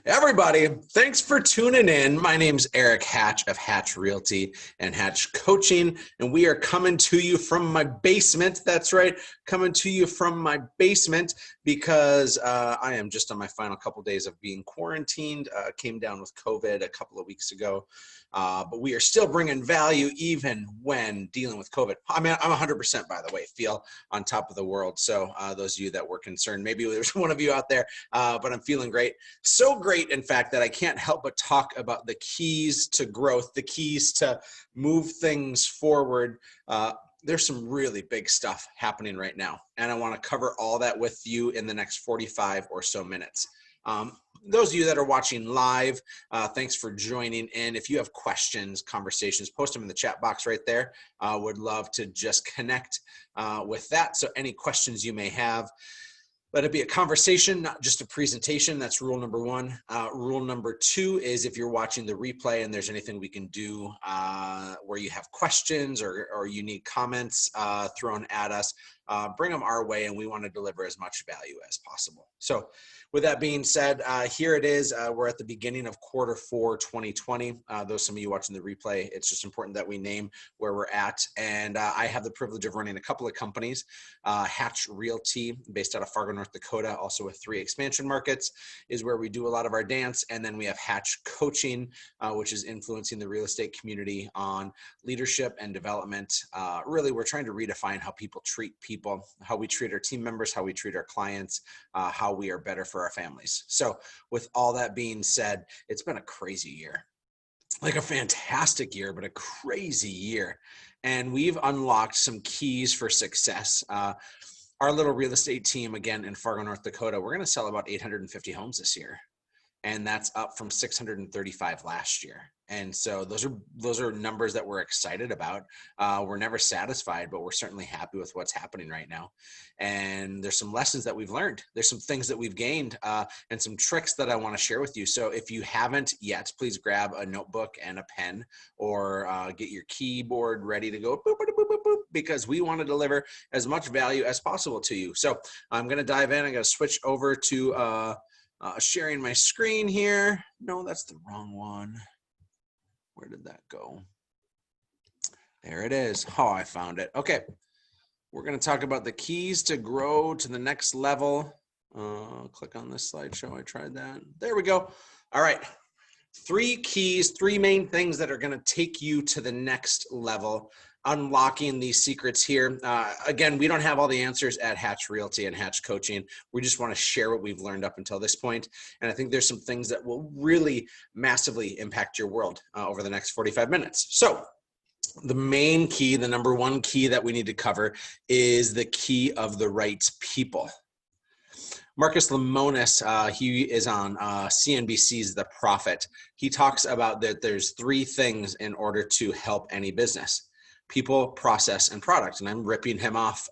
Everybody, thanks for tuning in. My name's Erik Hatch of Hatch Realty and Hatch Coaching, and we are coming to you from my basement. That's right, coming to you from my basement because I am just on my final couple days of being quarantined. Came down with COVID a couple of weeks ago, but we are still bringing value even when dealing with COVID. I mean, I'm 100%, by the way, feel on top of the world. So those of you that were concerned, maybe there's one of you out there, but I'm feeling great. So great, in fact, that I can't help but talk about the keys to growth, the keys to move things forward. There's some really big stuff happening right now, and I want to cover all that with you in the next 45 or so minutes. Those of you that are watching live, thanks for joining in. If you have questions, conversations, post them in the chat box right there. Would love to just connect with that. So any questions you may have, let it be a conversation, not just a presentation. That's rule number one. Rule number two is if you're watching the replay and there's anything we can do where you have questions or you need comments thrown at us, bring them our way, and we want to deliver as much value as possible. So with that being said, here it is. We're at the beginning of Q4 2020. Those some of you watching the replay, it's just important that we name where we're at. And I have the privilege of running a couple of companies. Hatch Realty, based out of Fargo, North Dakota, also with 3 expansion markets, is where we do a lot of our dance. And then we have Hatch Coaching, which is influencing the real estate community on leadership and development. Really, we're trying to redefine how people treat people, how we treat our team members, how we treat our clients, how we are better for our families. So with all that being said, it's been a crazy year, like a fantastic year, but a crazy year. And we've unlocked some keys for success. Our little real estate team, again, in Fargo, North Dakota, we're going to sell about 850 homes this year. And that's up from 635 last year. And so those are numbers that we're excited about. We're never satisfied, but we're certainly happy with what's happening right now. And there's some lessons that we've learned. There's some things that we've gained and some tricks that I want to share with you. So if you haven't yet, please grab a notebook and a pen or get your keyboard ready to go, boop, boop, boop, boop, boop, because we want to deliver as much value as possible to you. So I'm going to dive in. I'm going to switch over to sharing my screen here. No, that's the wrong one. Where did that go? There it is. Oh, I found it. Okay. We're going to talk about the keys to grow to the next level. Click on this slideshow. I tried that. There we go. All right. 3 keys, 3 main things that are going to take you to the next level. Unlocking these secrets here. Again, we don't have all the answers at Hatch Realty and Hatch Coaching. We just want to share what we've learned up until this point. And I think there's some things that will really massively impact your world over the next 45 minutes. So the main key, the number 1 key that we need to cover is the key of the right people. Marcus Lemonis, he is on CNBC's The Profit. He talks about that there's 3 things in order to help any business: people, process, and product. And I'm ripping him off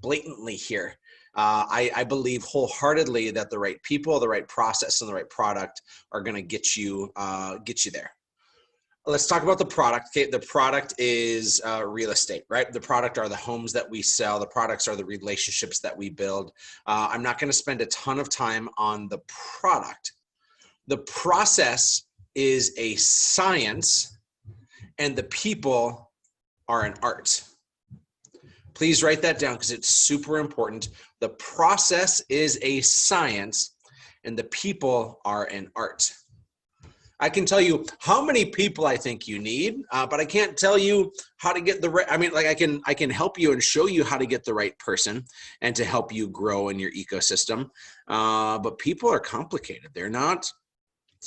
blatantly here. I believe wholeheartedly that the right people, the right process, and the right product are going to get you there. Let's talk about the product. Okay, the product is real estate, right? The product are the homes that we sell. The products are the relationships that we build. I'm not going to spend a ton of time on the product. The process is a science, and the people are an art. Please write that down because it's super important. The process is a science, and the people are an art. I can tell you how many people I think you need, but I can't tell you how to get the right. I mean, like I can help you and show you how to get the right person and to help you grow in your ecosystem. But people are complicated. They're not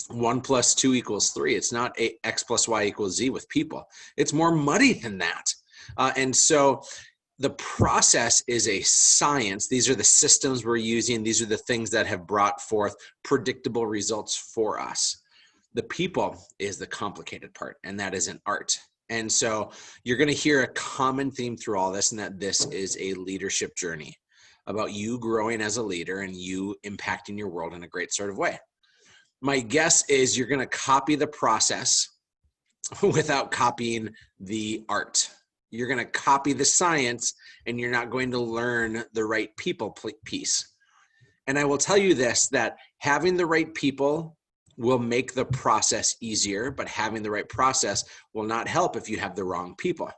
1 + 2 = 3. It's not X + Y = Z with people. It's more muddy than that. And so the process is a science. These are the systems we're using. These are the things that have brought forth predictable results for us. The people is the complicated part, and that is an art. And so you're going to hear a common theme through all this, and that this is a leadership journey about you growing as a leader and you impacting your world in a great sort of way. My guess is you're going to copy the process without copying the art. You're going to copy the science, and you're not going to learn the right people piece. And I will tell you this, that having the right people will make the process easier, but having the right process will not help if you have the wrong people.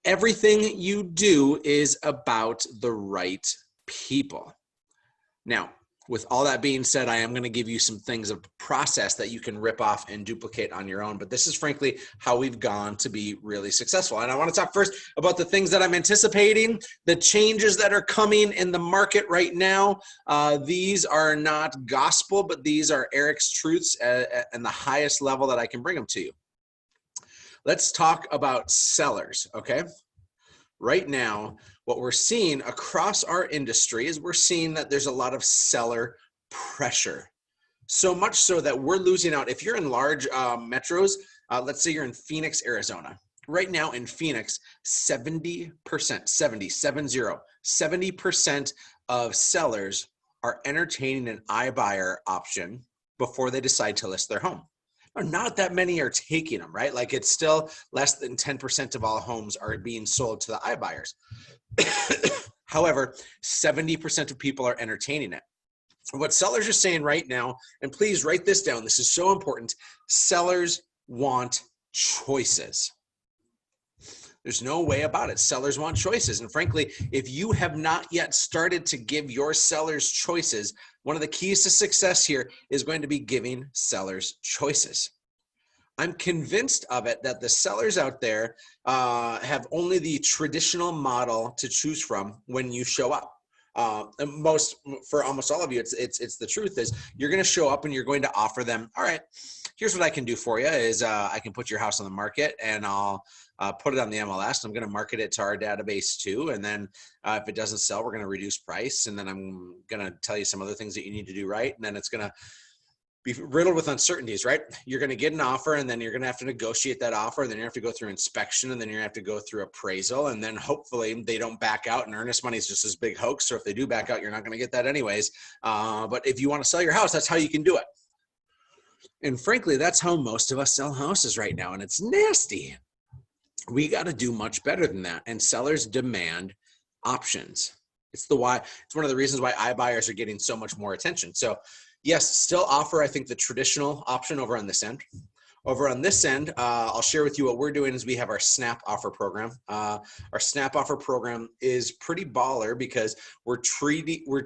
Everything you do is about the right people. Now, with all that being said, I am going to give you some things of process that you can rip off and duplicate on your own. But this is frankly how we've gone to be really successful. And I want to talk first about the things that I'm anticipating, the changes that are coming in the market right now. These are not gospel, but these are Erik's truths and the highest level that I can bring them to you. Let's talk about sellers, okay? Right now, what we're seeing across our industry is we're seeing that there's a lot of seller pressure. So much so that we're losing out. If you're in large metros, let's say you're in Phoenix, Arizona. Right now in Phoenix, 70% of sellers are entertaining an iBuyer option before they decide to list their home. Not that many are taking them, right? Like it's still less than 10% of all homes are being sold to the iBuyers. However, 70% of people are entertaining it. What sellers are saying right now, and please write this down, this is so important, sellers want choices. There's no way about it. Sellers want choices. And frankly, if you have not yet started to give your sellers choices, one of the keys to success here is going to be giving sellers choices. I'm convinced of it that the sellers out there have only the traditional model to choose from when you show up. And for almost all of you, it's the truth is you're going to show up and you're going to offer them, all right, here's what I can do for you is I can put your house on the market and I'll put it on the MLS. I'm going to market it to our database too. And then if it doesn't sell, we're going to reduce price. And then I'm going to tell you some other things that you need to do right. And then it's going to be riddled with uncertainties, right? You're going to get an offer and then you're going to have to negotiate that offer. And then you have to go through inspection and then you have to go through appraisal. And then hopefully they don't back out, and earnest money is just this big hoax. So if they do back out, you're not going to get that anyways. But if you want to sell your house, that's how you can do it. And frankly, that's how most of us sell houses right now. And it's nasty. We got to do much better than that. And sellers demand options. It's one of the reasons why iBuyers are getting so much more attention. So yes, still offer, I think, the traditional option over on this end. Over on this end, I'll share with you what we're doing is we have our Snap Offer program. Our Snap Offer program is pretty baller because we're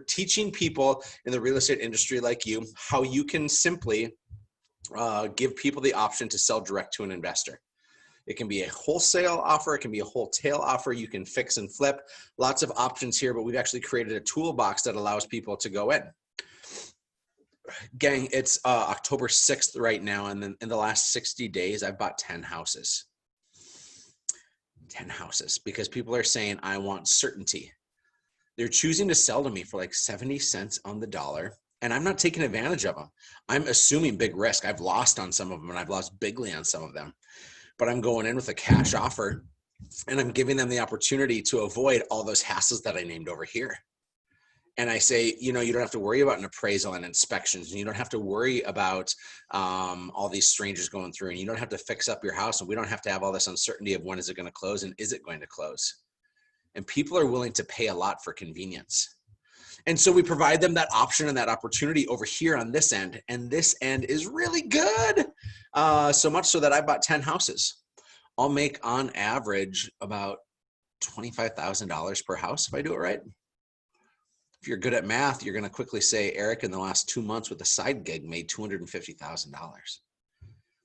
teaching people in the real estate industry like you how you can simply give people the option to sell direct to an investor. It can be a wholesale offer. It can be a wholesale offer. You can fix and flip. Lots of options here, but we've actually created a toolbox that allows people to go in. Gang, it's October 6th right now, and then in the last 60 days, I've bought 10 houses. 10 houses, because people are saying, I want certainty. They're choosing to sell to me for like 70 cents on the dollar, and I'm not taking advantage of them. I'm assuming big risk. I've lost on some of them, and I've lost bigly on some of them. But I'm going in with a cash offer, and I'm giving them the opportunity to avoid all those hassles that I named over here. And I say, you don't have to worry about an appraisal and inspections, and you don't have to worry about all these strangers going through, and you don't have to fix up your house, and we don't have to have all this uncertainty of when is it going to close and is it going to close. And people are willing to pay a lot for convenience. And so we provide them that option and that opportunity over here on this end. And this end is really good. So much so that I bought 10 houses. I'll make on average about $25,000 per house if I do it right. If you're good at math, you're going to quickly say, Erik, in the last 2 months with a side gig made $250,000.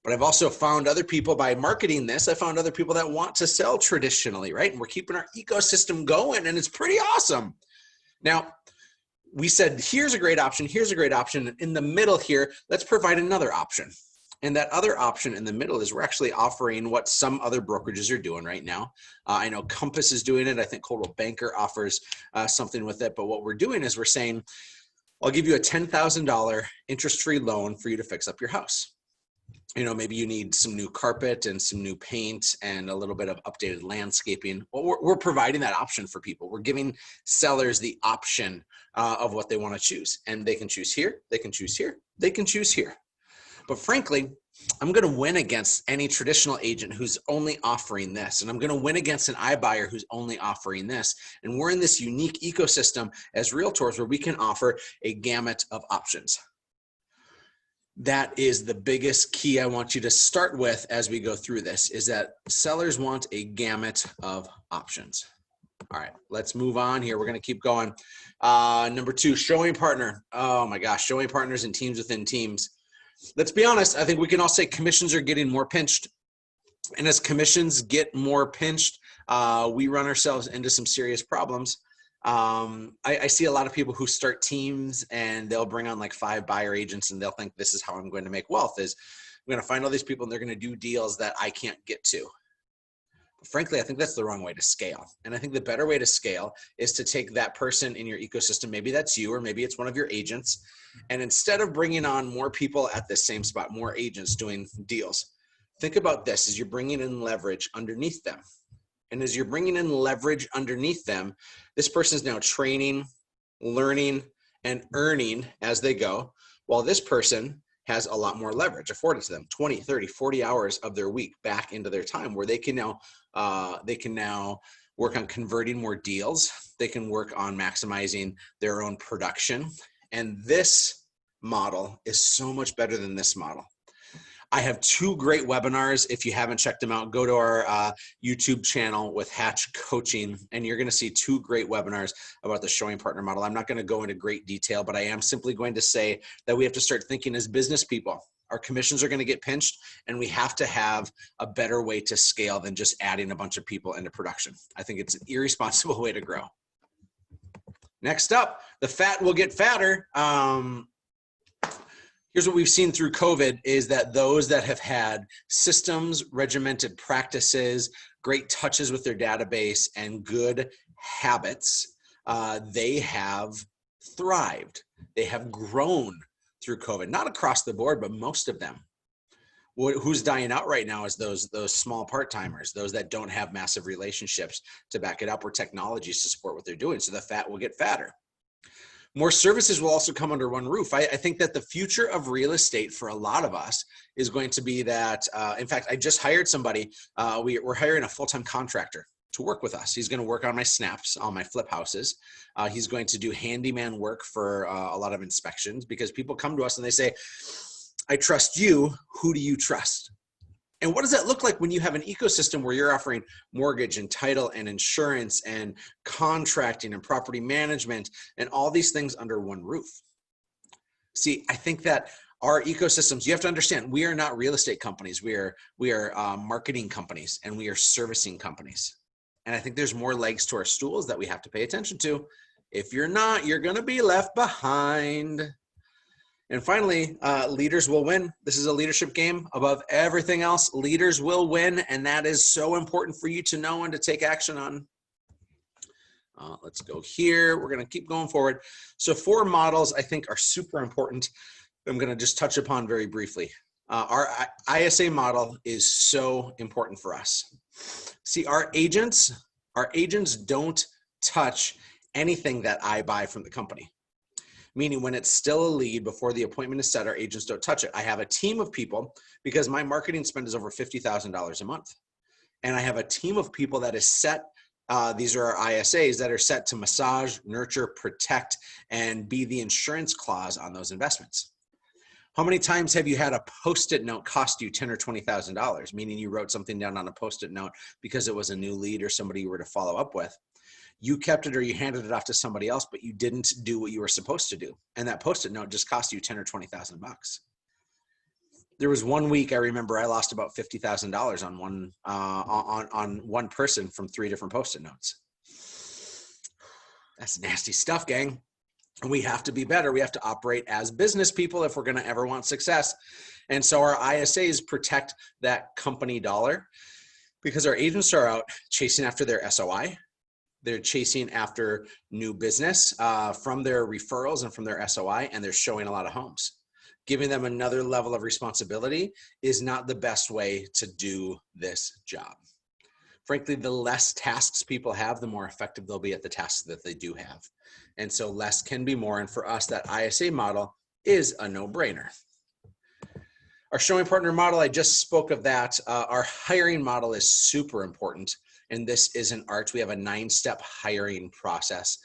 But I've also found other people by marketing this, I found other people that want to sell traditionally, right? And we're keeping our ecosystem going, and it's pretty awesome. Now, we said, here's a great option. Here's a great option. In the middle here, let's provide another option. And that other option in the middle is we're actually offering what some other brokerages are doing right now. I know Compass is doing it. I think Coldwell Banker offers something with it. But what we're doing is we're saying, I'll give you a $10,000 interest-free loan for you to fix up your house. Maybe you need some new carpet and some new paint and a little bit of updated landscaping. Well, we're providing that option for people. We're giving sellers the option of what they want to choose. And they can choose here, they can choose here, they can choose here. But frankly, I'm going to win against any traditional agent who's only offering this. And I'm going to win against an iBuyer who's only offering this. And we're in this unique ecosystem as realtors where we can offer a gamut of options. That is the biggest key I want you to start with as we go through this, is that sellers want a gamut of options. All right, let's move on here. We're going to keep going. Number 2, showing partner. Oh my gosh, showing partners and teams within teams. Let's be honest. I think we can all say commissions are getting more pinched. And as commissions get more pinched, we run ourselves into some serious problems. I see a lot of people who start teams and they'll bring on like 5 buyer agents and they'll think this is how I'm going to make wealth, is I'm going to find all these people and they're going to do deals that I can't get to. But frankly, I think that's the wrong way to scale. And I think the better way to scale is to take that person in your ecosystem, maybe that's you or maybe it's one of your agents, and instead of bringing on more people at the same spot, more agents doing deals, think about this as you're bringing in leverage underneath them. And as you're bringing in leverage underneath them, this person is now training, learning, and earning as they go, while this person has a lot more leverage afforded to them, 20, 30, 40 hours of their week back into their time, where they can now work on converting more deals. They can work on maximizing their own production. And this model is so much better than this model. I have 2 great webinars. If you haven't checked them out, go to our YouTube channel with Hatch Coaching, and you're going to see 2 great webinars about the showing partner model. I'm not going to go into great detail, but I am simply going to say that we have to start thinking as business people. Our commissions are going to get pinched, and we have to have a better way to scale than just adding a bunch of people into production. I think it's an irresponsible way to grow. Next up, the fat will get fatter. Here's what we've seen through COVID is that those that have had systems, regimented practices, great touches with their database, and good habits, they have thrived. They have grown through COVID, not across the board, but most of them. Who's dying out right now is those small part-timers, those that don't have massive relationships to back it up or technologies to support what they're doing. So the fat will get fatter. More services will also come under one roof. I think that the future of real estate for a lot of us is going to be that, in fact, I just hired somebody. We're hiring a full-time contractor to work with us. He's going to work on my snaps, on my flip houses. He's going to do handyman work for a lot of inspections, because people come to us and they say, I trust you. Who do you trust? And what does that look like when you have an ecosystem where you're offering mortgage and title and insurance and contracting and property management and all these things under one roof? See, I think that our ecosystems, you have to understand, we are not real estate companies. We are marketing companies, and we are servicing companies. And I think there's more legs to our stools that we have to pay attention to. If you're not, you're going to be left behind. And finally, leaders will win. This is a leadership game. Above everything else, leaders will win. And that is so important for you to know and to take action on. Let's go here. We're going to keep going forward. So 4 models I think are super important. I'm going to just touch upon very briefly. Our ISA model is so important for us. See, our agents don't touch anything that I buy from the company. Meaning when it's still a lead before the appointment is set, our agents don't touch it. I have a team of people, because my marketing spend is over $50,000 a month. And I have a team of people that is set, these are our ISAs that are set to massage, nurture, protect, and be the insurance clause on those investments. How many times have you had a Post-it note cost you $10,000 or $20,000, meaning you wrote something down on a Post-it note because it was a new lead or somebody you were to follow up with? You kept it or you handed it off to somebody else, but you didn't do what you were supposed to do. And that Post-it note just cost you $10,000 or $20,000. There was one week I remember I lost about $50,000 on one person from 3 different Post-it notes. That's nasty stuff, gang. And we have to be better. We have to operate as business people if we're going to ever want success. And so our ISAs protect that company dollar, because our agents are out chasing after their SOI. They're chasing after new business from their referrals and from their SOI, and they're showing a lot of homes. Giving them another level of responsibility is not the best way to do this job. Frankly, the less tasks people have, the more effective they'll be at the tasks that they do have. And so less can be more. And for us, that ISA model is a no-brainer. Our showing partner model, I just spoke of that. Our hiring model is super important. And this is an art. We have a 9-step hiring process.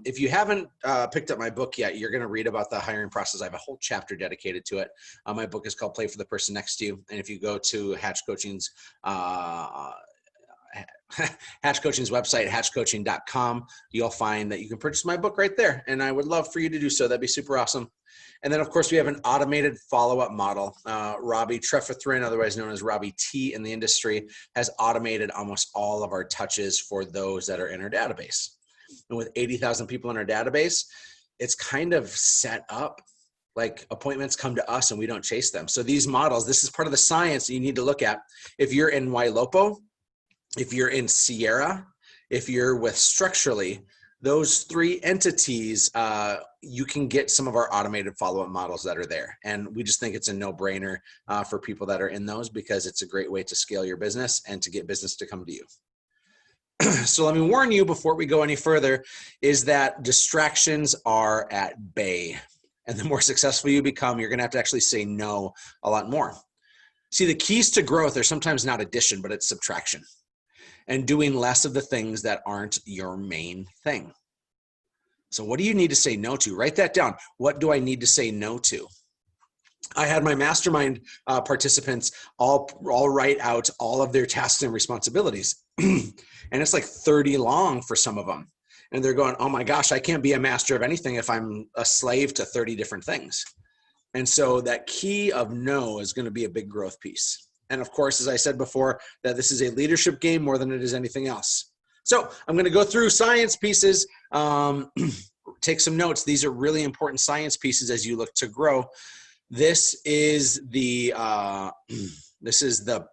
If you haven't picked up my book yet, you're going to read about the hiring process. I have a whole chapter dedicated to it. My book is called Play for the Person Next to You. And if you go to Hatch Coaching's Hatch Coaching's website, hatchcoaching.com, you'll find that you can purchase my book right there. And I would love for you to do so. That'd be super awesome. And then, of course, we have an automated follow-up model. Robbie Trefethrin, otherwise known as Robbie T in the industry, has automated almost all of our touches for those that are in our database. And with 80,000 people in our database, it's kind of set up like appointments come to us and we don't chase them. So these models, this is part of the science that you need to look at. If you're in Wailopo, if you're in Sierra, if you're with Structurally, those three entities, you can get some of our automated follow-up models that are there. And we just think it's a no-brainer for people that are in those, because it's a great way to scale your business and to get business to come to you. So let me warn you before we go any further, is that distractions are at bay. And the more successful you become, you're going to have to actually say no a lot more. See, the keys to growth are sometimes not addition, but it's subtraction. And doing less of the things that aren't your main thing. So what do you need to say no to? Write that down. What do I need to say no to? I had my mastermind participants all write out all of their tasks and responsibilities. And it's like 30 long for some of them. And they're going, oh my gosh, I can't be a master of anything if I'm a slave to 30 different things. And so that key of no is going to be a big growth piece. And of course, as I said before, that this is a leadership game more than it is anything else. So I'm going to go through science pieces, take some notes. These are really important science pieces as you look to grow. This is the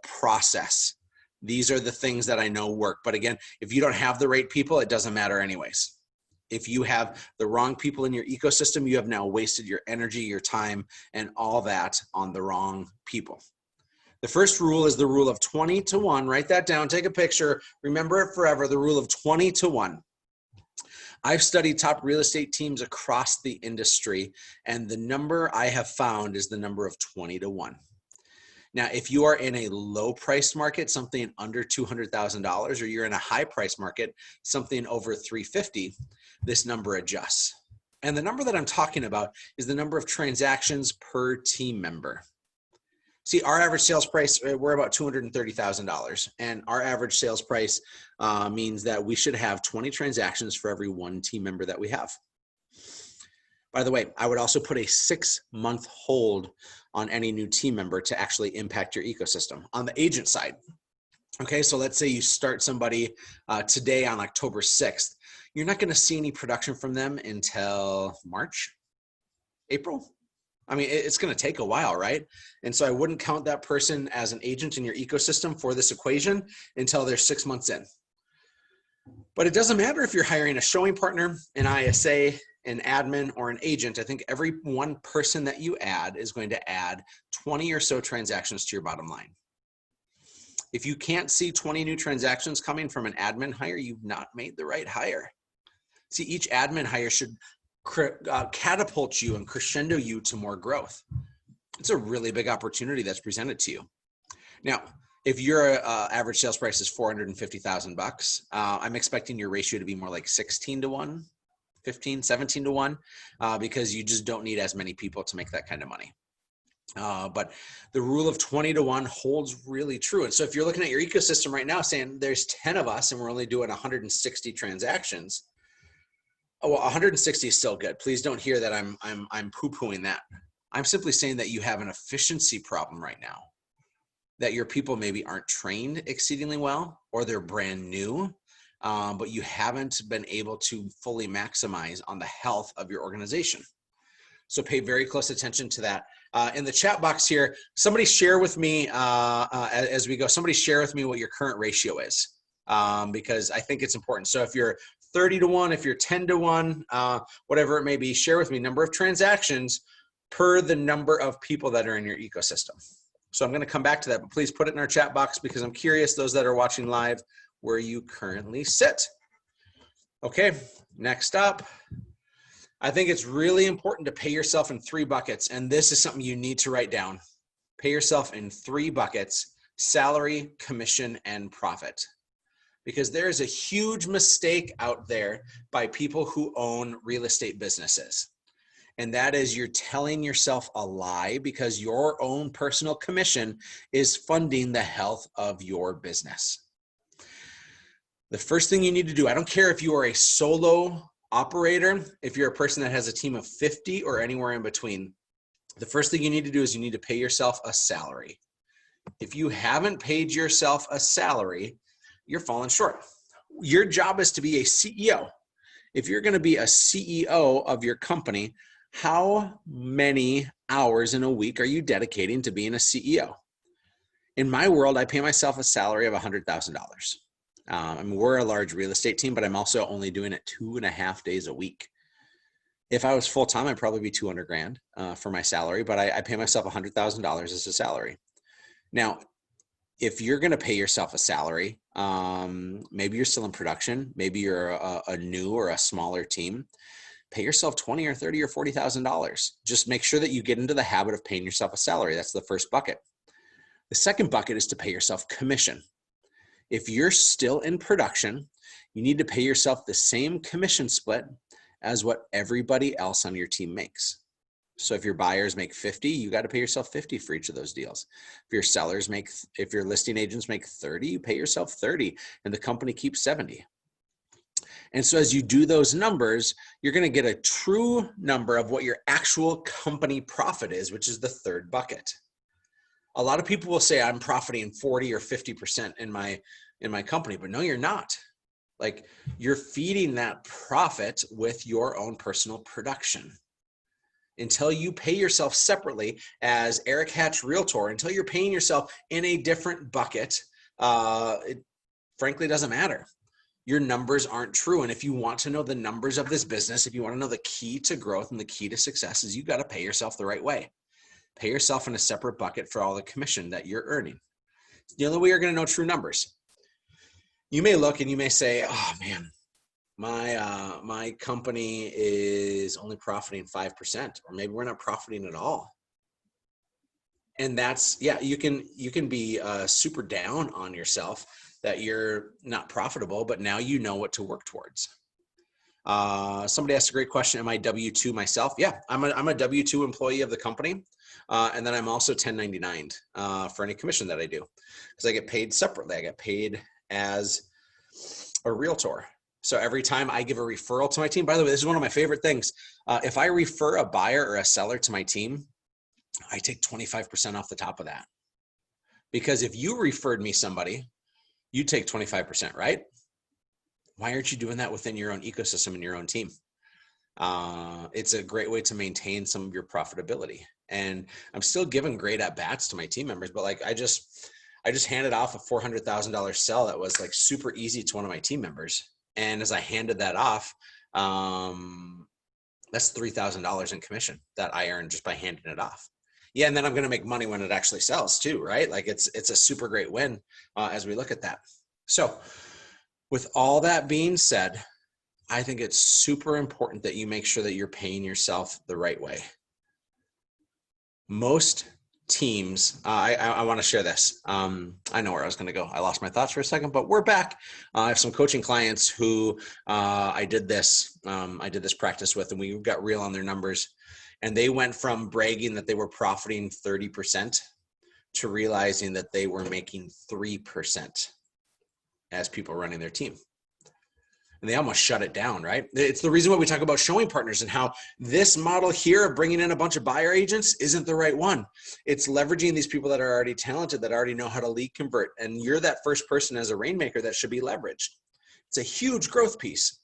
process. These are the things that I know work. But again, if you don't have the right people, it doesn't matter anyways. If you have the wrong people in your ecosystem, you have now wasted your energy, your time, and all that on the wrong people. The first rule is the rule of 20 to 1. Write that down. Take a picture. Remember it forever. The rule of 20 to 1. I've studied top real estate teams across the industry, and the number I have found is the number of 20 to 1. Now, if you are in a low price market, something under $200,000, or you're in a high price market, something over $350,000, this number adjusts. And the number that I'm talking about is the number of transactions per team member. See, our average sales price, we're about $230,000, and our average sales price means that we should have 20 transactions for every one team member that we have. By the way, I would also put a 6-month hold on any new team member to actually impact your ecosystem on the agent side. Okay, so let's say you start somebody today on October 6th. You're not going to see any production from them until March, April. I mean, it's going to take a while, right? And so I wouldn't count that person as an agent in your ecosystem for this equation until they're 6 months in. But it doesn't matter if you're hiring a showing partner, an ISA, an admin, or an agent. I think every one person that you add is going to add 20 or so transactions to your bottom line. If you can't see 20 new transactions coming from an admin hire, you've not made the right hire. See, each admin hire should catapult you and crescendo you to more growth. It's a really big opportunity that's presented to you. Now, if your average sales price is $450,000, I'm expecting your ratio to be more like 16 to 1, 15, 17 to 1, because you just don't need as many people to make that kind of money. But the rule of 20 to 1 holds really true. And so if you're looking at your ecosystem right now saying there's 10 of us and we're only doing 160 transactions, well, 160 is still good. Please don't hear that I'm poo-pooing that. I'm simply saying that you have an efficiency problem right now, that your people maybe aren't trained exceedingly well, or they're brand new, but you haven't been able to fully maximize on the health of your organization. So pay very close attention to that. In the chat box here, somebody share with me as we go, somebody share with me what your current ratio is, because I think it's important. So if you're 30 to 1, if you're 10 to 1, whatever it may be, share with me number of transactions per the number of people that are in your ecosystem. So I'm going to come back to that, but please put it in our chat box because I'm curious, those that are watching live, where you currently sit. Okay, next up, I think it's really important to pay yourself in 3 buckets, and this is something you need to write down. Pay yourself in 3 buckets: salary, commission, and profit. because there is a huge mistake out there by people who own real estate businesses. And that is, you're telling yourself a lie because your own personal commission is funding the health of your business. The first thing you need to do, I don't care if you are a solo operator, if you're a person that has a team of 50 or anywhere in between, the first thing you need to do is you need to pay yourself a salary. If you haven't paid yourself a salary, you're falling short. Your job is to be a CEO. If you're going to be a CEO of your company, how many hours in a week are you dedicating to being a CEO? In my world, I pay myself a salary of $100,000. I mean, we're a large real estate team, but I'm also only doing it 2.5 days a week. If I was full-time, I'd probably be 200 grand for my salary, but I pay myself $100,000 as a salary. Now, if you're going to pay yourself a salary, maybe you're still in production, maybe you're a new or a smaller team, pay yourself $20 or $30 or $40,000. Just make sure that you get into the habit of paying yourself a salary. That's the first bucket. The second bucket is to pay yourself commission. If you're still in production, you need to pay yourself the same commission split as what everybody else on your team makes. So if your buyers make 50, you got to pay yourself 50 for each of those deals. If your listing agents make 30, you pay yourself 30 and the company keeps 70. And so as you do those numbers, you're going to get a true number of what your actual company profit is, which is the third bucket. A lot of people will say I'm profiting 40 or 50% in my company, but no, you're not. Like, you're feeding that profit with your own personal production. Until you pay yourself separately as Erik Hatch Realtor, until you're paying yourself in a different bucket, it frankly doesn't matter. Your numbers aren't true. And if you want to know the numbers of this business, if you want to know the key to growth and the key to success, is you got to pay yourself the right way. Pay yourself in a separate bucket for all the commission that you're earning. It's the only way you're going to know true numbers. You may look and you may say, oh man, my company is only profiting 5%, or maybe we're not profiting at all. And that's, yeah, you can be super down on yourself that you're not profitable, but now you know what to work towards. Somebody asked a great question. Am I W-2 myself? Yeah, I'm a W-2 employee of the company. And then I'm also 1099 for any commission that I do, because I get paid separately. I get paid as a realtor. So every time I give a referral to my team, by the way, this is one of my favorite things. If I refer a buyer or a seller to my team, I take 25% off the top of that. Because if you referred me somebody, you take 25%, right? Why aren't you doing that within your own ecosystem and your own team? It's a great way to maintain some of your profitability. And I'm still giving great at-bats to my team members, but like I just handed off a $400,000 sell that was like super easy to one of my team members. And as I handed that off, that's $3,000 in commission that I earned just by handing it off. Yeah, and then I'm going to make money when it actually sells too, right? Like it's a super great win as we look at that. So with all that being said, I think it's super important that you make sure that you're paying yourself the right way. Most teams, I want to share this. I know where I was going to go. I lost my thoughts for a second, but we're back. I have some coaching clients who I did this practice with, and we got real on their numbers. And they went from bragging that they were profiting 30% to realizing that they were making 3% as people running their team. And they almost shut it down, right? It's the reason why we talk about showing partners and how this model here of bringing in a bunch of buyer agents isn't the right one. It's leveraging these people that are already talented, that already know how to lead convert. And you're that first person as a rainmaker that should be leveraged. It's a huge growth piece.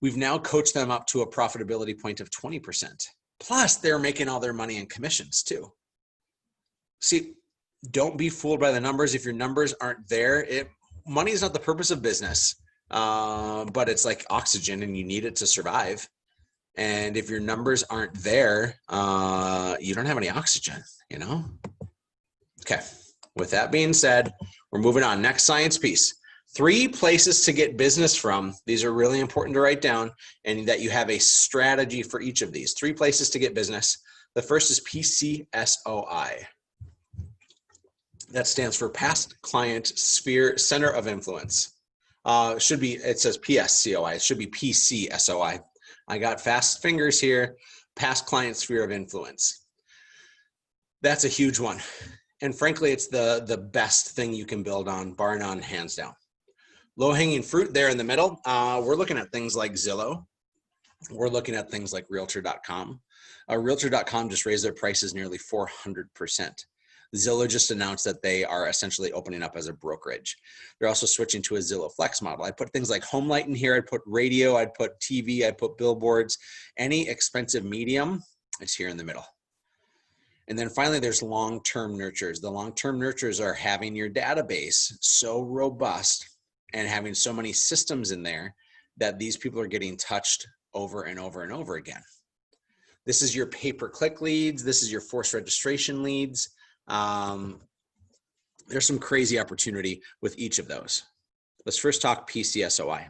We've now coached them up to a profitability point of 20%. Plus, they're making all their money in commissions too. See, don't be fooled by the numbers. If your numbers aren't there, money is not the purpose of business, but it's like oxygen and you need it to survive. And if your numbers aren't there, you don't have any oxygen, you know? Okay, with that being said, we're moving on. Next science piece. 3 places to get business from. These are really important to write down, and that you have a strategy for each of these. 3 places to get business. The first is PCSOI. That stands for Past Client Sphere Center of Influence. Should be, it says PSCOI. It should be PCSOI. I got fast fingers here. Past Client Sphere of Influence. That's a huge one. And frankly, it's the best thing you can build on, bar none, hands down. Low-hanging fruit there in the middle. We're looking at things like Zillow. We're looking at things like Realtor.com. Realtor.com just raised their prices nearly 400%. Zillow just announced that they are essentially opening up as a brokerage. They're also switching to a Zillow Flex model. I put things like home light in here. I'd put radio. I'd put TV. I'd put billboards. Any expensive medium, it's here in the middle. And then finally, there's long-term nurtures. The long-term nurtures are having your database so robust and having so many systems in there that these people are getting touched over and over and over again. This is your pay-per-click leads. This is your forced registration leads. There's some crazy opportunity with each of those. Let's first talk PCSOI.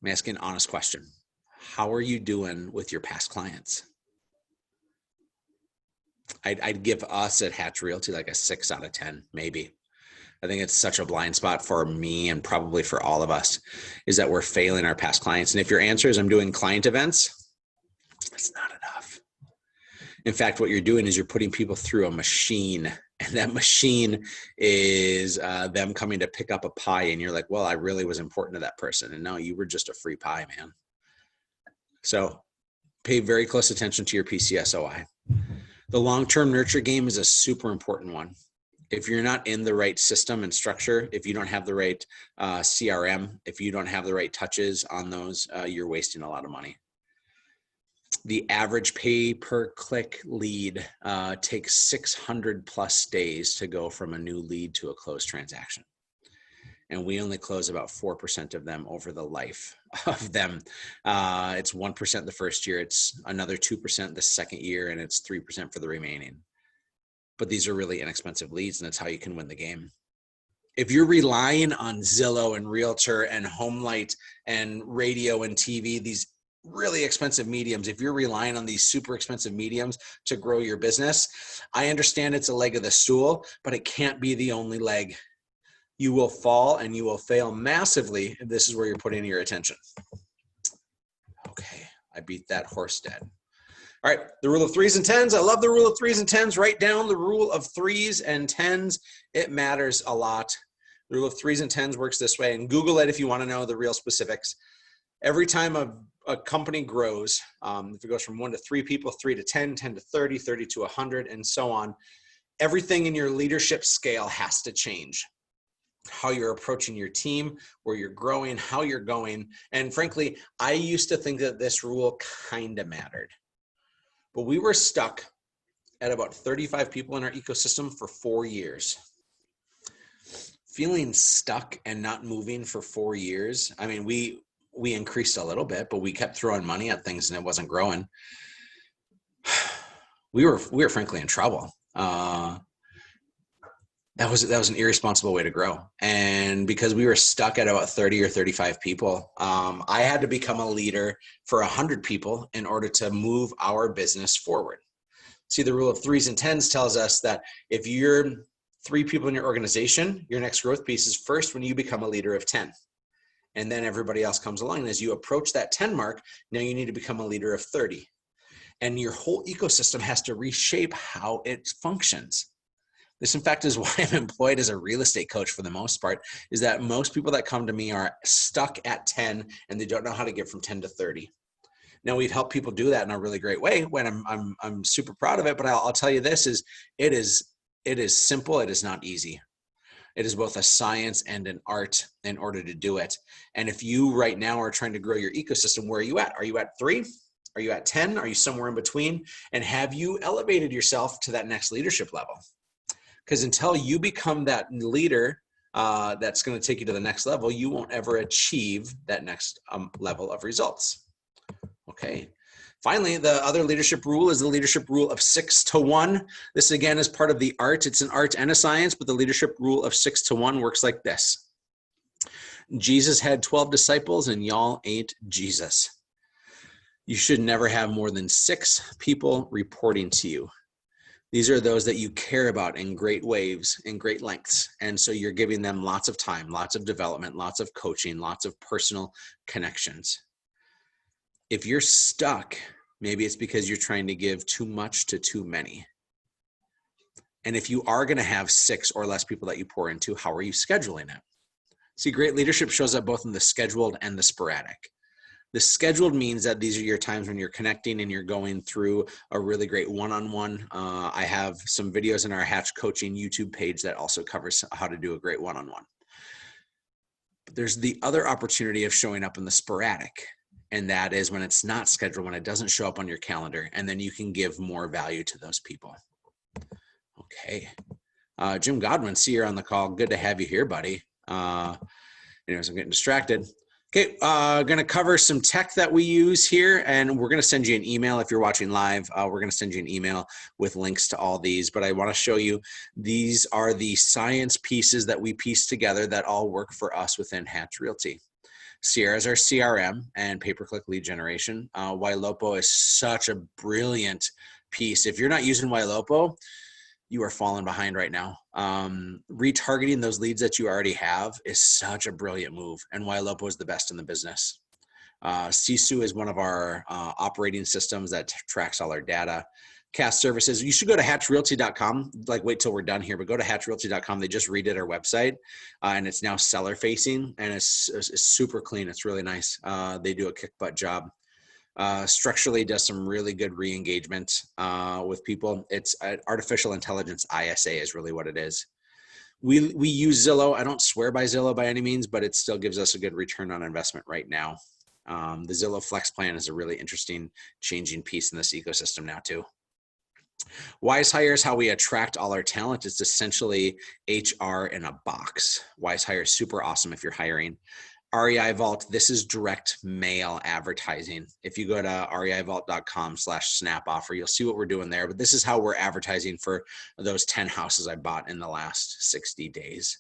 I'm asking an honest question. How are you doing with your past clients? I'd give us at Hatch Realty like a 6 out of 10, maybe. I think it's such a blind spot for me and probably for all of us, is that we're failing our past clients. And if your answer is I'm doing client events, that's not enough. In fact, what you're doing is you're putting people through a machine, and that machine is them coming to pick up a pie, and you're like, well, I really was important to that person. And no, you were just a free pie, man. So pay very close attention to your PCSOI. The long-term nurture game is a super important one. If you're not in the right system and structure, if you don't have the right CRM, if you don't have the right touches on those, you're wasting a lot of money. The average pay per click lead takes 600 plus days to go from a new lead to a closed transaction. And we only close about 4% of them over the life of them. It's 1% the first year, it's another 2% the second year, and it's 3% for the remaining. But these are really inexpensive leads, and that's how you can win the game. If you're relying on Zillow and Realtor and Homelight and radio and TV, these really expensive mediums, if you're relying on these super expensive mediums to grow your business, I understand it's a leg of the stool, but it can't be the only leg. You will fall and you will fail massively if this is where you're putting your attention. Okay, I beat that horse dead. All right, the rule of 3s and 10s. I love the rule of 3s and 10s. Write down the rule of 3s and 10s. It matters a lot. The rule of 3s and 10s works this way, and Google it if you want to know the real specifics. Every time a company grows, if it goes from 1 to 3 people, 3 to 10, 10 to 30, 30 to 100, and so on, everything in your leadership scale has to change. How you're approaching your team, where you're growing, how you're going. And frankly, I used to think that this rule kind of mattered. But we were stuck at about 35 people in our ecosystem for 4 years. Feeling stuck and not moving for 4 years. I mean, we increased a little bit, but we kept throwing money at things and it wasn't growing. We were frankly in trouble. That was an irresponsible way to grow. And because we were stuck at about 30 or 35 people, I had to become a leader for 100 people in order to move our business forward. See, the rule of 3s and 10s tells us that if you're 3 people in your organization, your next growth piece is first when you become a leader of 10. And then everybody else comes along. And as you approach that 10 mark, now you need to become a leader of 30. And your whole ecosystem has to reshape how it functions. This, in fact, is why I'm employed as a real estate coach for the most part, is that most people that come to me are stuck at 10 and they don't know how to get from 10 to 30. Now, we've helped people do that in a really great way when I'm super proud of it, but I'll tell you this is, it is simple. It is not easy. It is both a science and an art in order to do it. And if you right now are trying to grow your ecosystem, where are you at? Are you at 3? Are you at 10? Are you somewhere in between? And have you elevated yourself to that next leadership level? Because until you become that leader that's going to take you to the next level, you won't ever achieve that next level of results. Okay. Finally, the other leadership rule is the leadership rule of 6 to 1. This again is part of the art. It's an art and a science, but the leadership rule of 6 to 1 works like this. Jesus had 12 disciples and y'all ain't Jesus. You should never have more than 6 people reporting to you. These are those that you care about in great waves, in great lengths. And so you're giving them lots of time, lots of development, lots of coaching, lots of personal connections. If you're stuck, maybe it's because you're trying to give too much to too many. And if you are going to have 6 or less people that you pour into, how are you scheduling it? See, great leadership shows up both in the scheduled and the sporadic. The scheduled means that these are your times when you're connecting and you're going through a really great one-on-one. I have some videos in our Hatch Coaching YouTube page that also covers how to do a great one-on-one. But there's the other opportunity of showing up in the sporadic. And that is when it's not scheduled, when it doesn't show up on your calendar, and then you can give more value to those people. Okay. Jim Godwin, see you're on the call. Good to have you here, buddy. Anyways, I'm getting distracted. Okay, going to cover some tech that we use here, and we're going to send you an email if you're watching live. We're going to send you an email with links to all these, but I want to show you these are the science pieces that we piece together that all work for us within Hatch Realty. Sierra is our CRM and pay-per-click lead generation. Ylopo is such a brilliant piece. If you're not using Ylopo, you are falling behind right now. Retargeting those leads that you already have is such a brilliant move, and Ylopo is the best in the business. Sisu is one of our operating systems that tracks all our data. Cast services, you should go to hatchrealty.com, like wait till we're done here, but go to hatchrealty.com. They just redid our website and it's now seller facing and it's super clean. It's really nice. They do a kick butt job. Structurally does some really good re-engagement with people. It's artificial intelligence ISA is really what it is. We use Zillow. I don't swear by Zillow by any means, but it still gives us a good return on investment right now. The Zillow Flex Plan is a really interesting changing piece in this ecosystem now too. Wise Hire is how we attract all our talent. It's essentially HR in a box. Wise Hire is super awesome if you're hiring. REI Vault, this is direct mail advertising. If you go to reivault.com/snap offer, you'll see what we're doing there. But this is how we're advertising for those 10 houses I bought in the last 60 days.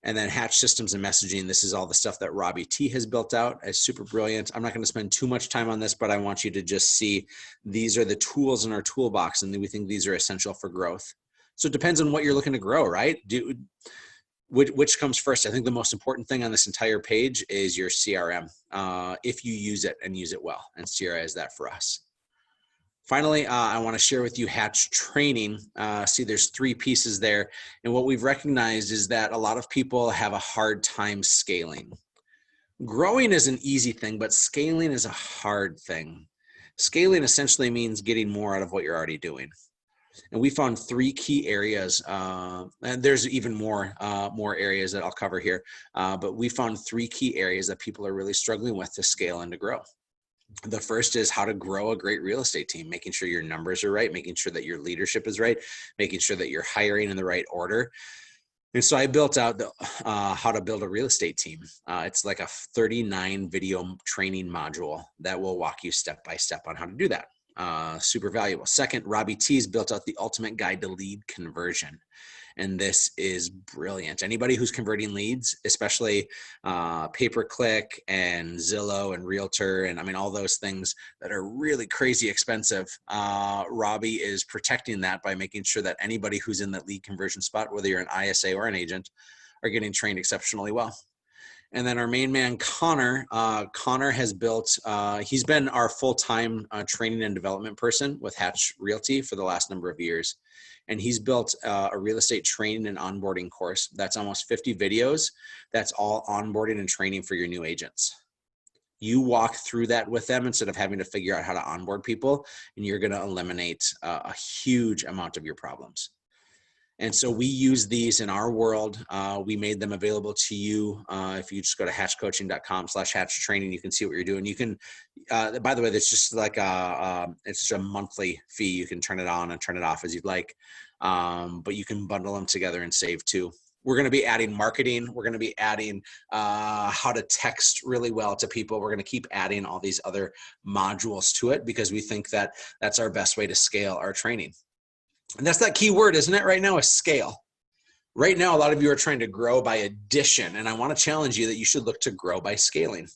And then Hatch Systems and Messaging, this is all the stuff that Robbie T has built out. It's super brilliant. I'm not going to spend too much time on this, but I want you to just see these are the tools in our toolbox, and we think these are essential for growth. So it depends on what you're looking to grow, right? Which comes first? I think the most important thing on this entire page is your CRM, if you use it and use it well, and Sierra is that for us. Finally, I want to share with you Hatch training. See, there's 3 pieces there. And what we've recognized is that a lot of people have a hard time scaling. Growing is an easy thing, but scaling is a hard thing. Scaling essentially means getting more out of what you're already doing. And we found 3 key areas, and there's even more areas that I'll cover here, but we found 3 key areas that people are really struggling with to scale and to grow. The first is how to grow a great real estate team, making sure your numbers are right, making sure that your leadership is right, making sure that you're hiring in the right order. And so I built out how to build a real estate team. It's like a 39 video training module that will walk you step by step on how to do that. Super valuable. Second, Robbie T's built out the ultimate guide to lead conversion. And this is brilliant. Anybody who's converting leads, especially pay-per-click and Zillow and Realtor, and I mean, all those things that are really crazy expensive, Robbie is protecting that by making sure that anybody who's in that lead conversion spot, whether you're an ISA or an agent, are getting trained exceptionally well. And then our main man, Connor has built, he's been our full-time training and development person with Hatch Realty for the last number of years. And he's built a real estate training and onboarding course. That's almost 50 videos. That's all onboarding and training for your new agents. You walk through that with them instead of having to figure out how to onboard people, and you're gonna eliminate a huge amount of your problems. And so we use these in our world. We made them available to you. If you just go to hatchcoaching.com/hatch training, you can see what you're doing. You can, by the way, there's just like it's a monthly fee. You can turn it on and turn it off as you'd like, but you can bundle them together and save too. We're going to be adding marketing. We're going to be adding how to text really well to people. We're going to keep adding all these other modules to it because we think that that's our best way to scale our training. And that's that key word, isn't it, right now, is scale. Right now, a lot of you are trying to grow by addition, and I want to challenge you that you should look to grow by scaling.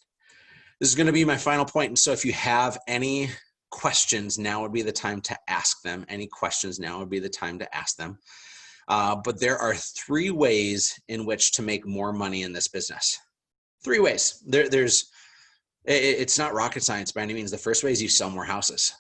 This is going to be my final point, and so if you have any questions, now would be the time to ask them. Any questions, now would be the time to ask them. But there are 3 ways in which to make more money in this business. 3 ways. It's not rocket science by any means. The first way is you sell more houses.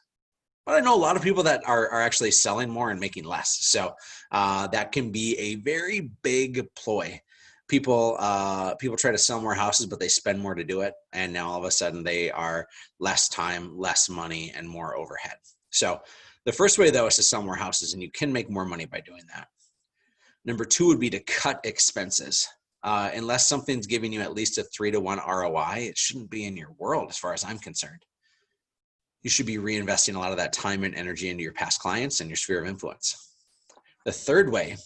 But I know a lot of people that are actually selling more and making less. So that can be a very big ploy. People try to sell more houses, but they spend more to do it. And now all of a sudden they are less time, less money, and more overhead. So the first way though is to sell more houses, and you can make more money by doing that. Number 2 would be to cut expenses. Unless something's giving you at least a 3-to-1 ROI, it shouldn't be in your world as far as I'm concerned. You should be reinvesting a lot of that time and energy into your past clients and your sphere of influence. The third way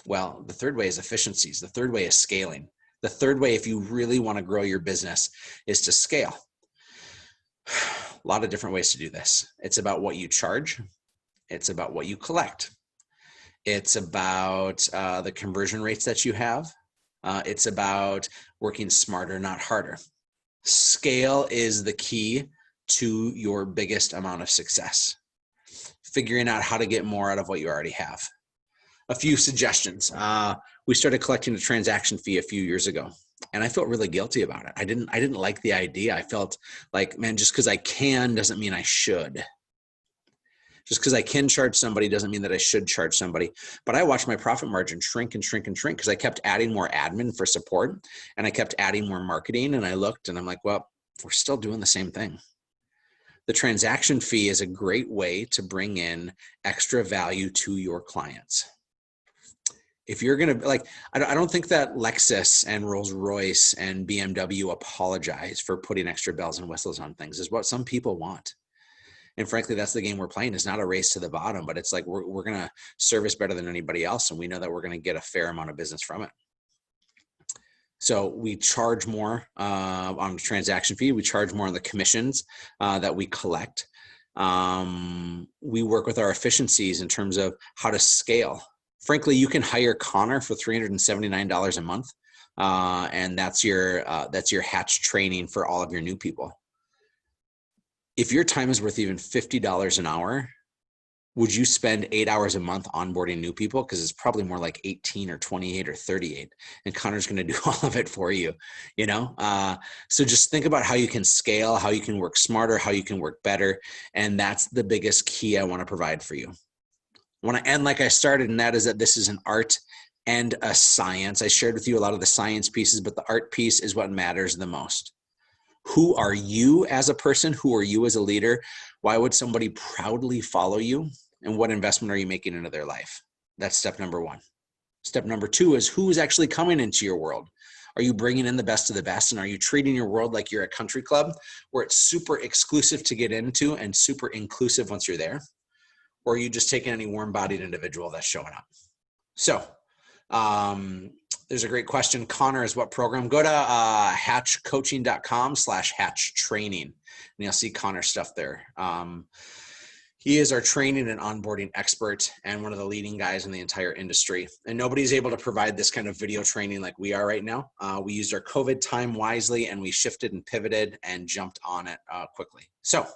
is efficiencies. The third way is scaling. The third way, if you really want to grow your business, is to scale. A lot of different ways to do this. It's about what you charge. It's about what you collect. It's about the conversion rates that you have. It's about working smarter, not harder. Scale is the key to your biggest amount of success. Figuring out how to get more out of what you already have. A few suggestions. We started collecting a transaction fee a few years ago, and I felt really guilty about it. I didn't like the idea. I felt like, man, just because I can doesn't mean I should. Just because I can charge somebody doesn't mean that I should charge somebody. But I watched my profit margin shrink and shrink and shrink because I kept adding more admin for support, and I kept adding more marketing, and I looked and I'm like, well, we're still doing the same thing. The transaction fee is a great way to bring in extra value to your clients. If you're going to, like, I don't think that Lexus and Rolls-Royce and BMW apologize for putting extra bells and whistles on things, is what some people want. And frankly, that's the game we're playing. It's not a race to the bottom, but it's like we're going to service better than anybody else, and we know that we're going to get a fair amount of business from it. So we charge more on the transaction fee. We charge more on the commissions that we collect. We work with our efficiencies in terms of how to scale. Frankly, you can hire Connor for $379 a month, and that's your Hatch training for all of your new people. If your time is worth even $50 an hour, would you spend 8 hours a month onboarding new people? Because it's probably more like 18 or 28 or 38, and Connor's going to do all of it for you, you know? So just think about how you can scale, how you can work smarter, how you can work better. And that's the biggest key I want to provide for you. I want to end like I started, and that is that this is an art and a science. I shared with you a lot of the science pieces, but the art piece is what matters the most. Who are you as a person? Who are you as a leader? Why would somebody proudly follow you? And what investment are you making into their life? That's step number 1. Step number 2 is who is actually coming into your world? Are you bringing in the best of the best? And are you treating your world like you're a country club where it's super exclusive to get into and super inclusive once you're there? Or are you just taking any warm-bodied individual that's showing up? So there's a great question. Connor is what program? Go to hatchcoaching.com/hatchtraining, and you'll see Connor's stuff there. He is our training and onboarding expert and one of the leading guys in the entire industry. And nobody's able to provide this kind of video training like we are right now. We used our COVID time wisely, and we shifted and pivoted and jumped on it quickly. So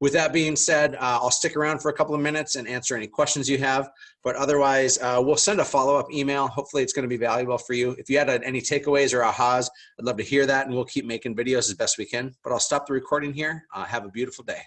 with that being said, I'll stick around for a couple of minutes and answer any questions you have. But otherwise, we'll send a follow-up email. Hopefully it's going to be valuable for you. If you had any takeaways or ahas, I'd love to hear that, and we'll keep making videos as best we can. But I'll stop the recording here. Have a beautiful day.